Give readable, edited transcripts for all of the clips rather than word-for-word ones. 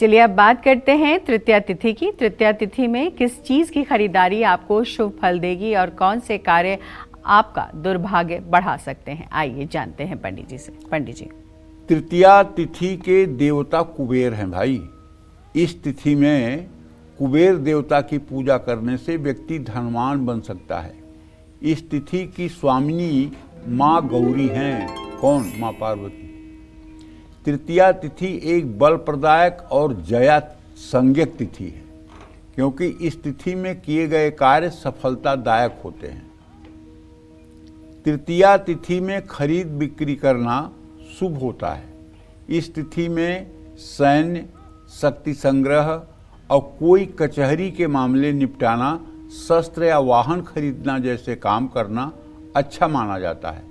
चलिए अब बात करते हैं तृतीया तिथि की। तृतीया तिथि में किस चीज की खरीदारी आपको शुभ फल देगी और कौन से कार्य आपका दुर्भाग्य बढ़ा सकते हैं, आइए जानते हैं पंडित जी से। पंडित जी, तृतीया तिथि के देवता कुबेर हैं भाई। इस तिथि में कुबेर देवता की पूजा करने से व्यक्ति धनवान बन सकता है। इस तिथि की स्वामिनी माँ गौरी हैं। कौन? माँ पार्वती। तृतीया तिथि एक बल प्रदायक और जया संज्ञक तिथि है, क्योंकि इस तिथि में किए गए कार्य सफलतादायक होते हैं। तृतीया तिथि में खरीद बिक्री करना शुभ होता है। इस तिथि में सैन्य, शक्ति संग्रह और कोई कचहरी के मामले निपटाना, शस्त्र या वाहन खरीदना जैसे काम करना अच्छा माना जाता है।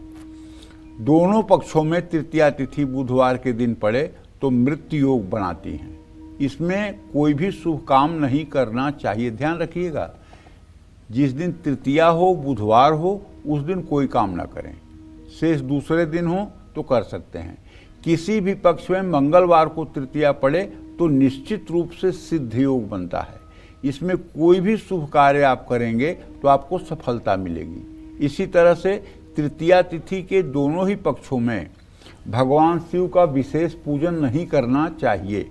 दोनों पक्षों में तृतीया तिथि बुधवार के दिन पड़े तो मृत्यु योग बनाती हैं। इसमें कोई भी शुभ काम नहीं करना चाहिए, ध्यान रखिएगा। जिस दिन तृतीया हो, बुधवार हो, उस दिन कोई काम ना करें। शेष दूसरे दिन हो तो कर सकते हैं। किसी भी पक्ष में मंगलवार को तृतीया पड़े तो निश्चित रूप से सिद्ध योग बनता है। इसमें कोई भी शुभ कार्य आप करेंगे तो आपको सफलता मिलेगी। इसी तरह से तृतीया तिथि के दोनों ही पक्षों में भगवान शिव का विशेष पूजन नहीं करना चाहिए,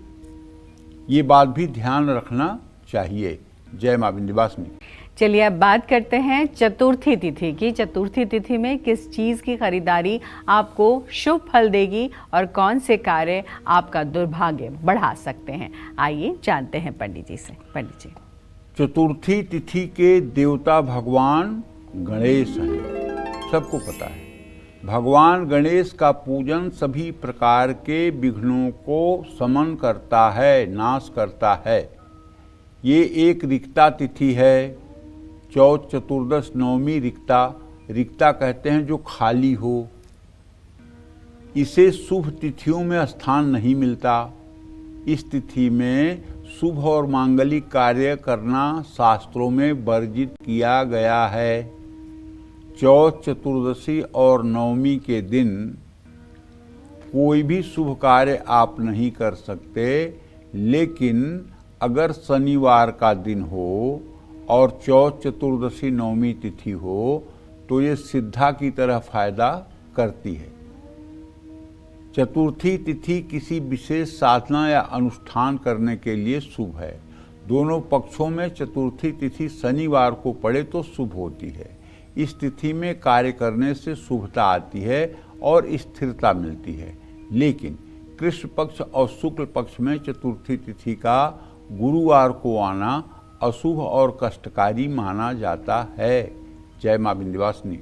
ये बात भी ध्यान रखना चाहिए। जय मां विंध्यवासिनी। चलिए अब बात करते हैं चतुर्थी तिथि की। चतुर्थी तिथि में किस चीज की खरीदारी आपको शुभ फल देगी और कौन से कार्य आपका दुर्भाग्य बढ़ा सकते हैं, आइए जानते हैं पंडित जी से। पंडित जी, चतुर्थी तिथि के देवता भगवान गणेश हैं, सबको पता है। भगवान गणेश का पूजन सभी प्रकार के विघ्नों को शमन करता है, नाश करता है। ये एक रिक्ता तिथि है। चौथ, चतुर्दश, नवमी रिक्ता। रिक्ता कहते हैं जो खाली हो। इसे शुभ तिथियों में स्थान नहीं मिलता। इस तिथि में शुभ और मांगलिक कार्य करना शास्त्रों में वर्जित किया गया है। चौथ, चतुर्दशी और नवमी के दिन कोई भी शुभ कार्य आप नहीं कर सकते, लेकिन अगर शनिवार का दिन हो और चौथ, चतुर्दशी, नवमी तिथि हो तो ये सिद्धा की तरह फायदा करती है। चतुर्थी तिथि किसी विशेष साधना या अनुष्ठान करने के लिए शुभ है। दोनों पक्षों में चतुर्थी तिथि शनिवार को पड़े तो शुभ होती है। इस तिथि में कार्य करने से शुभता आती है और स्थिरता मिलती है। लेकिन कृष्ण पक्ष और शुक्ल पक्ष में चतुर्थी तिथि का गुरुवार को आना अशुभ और कष्टकारी माना जाता है। जय मां विंध्यवासिनी।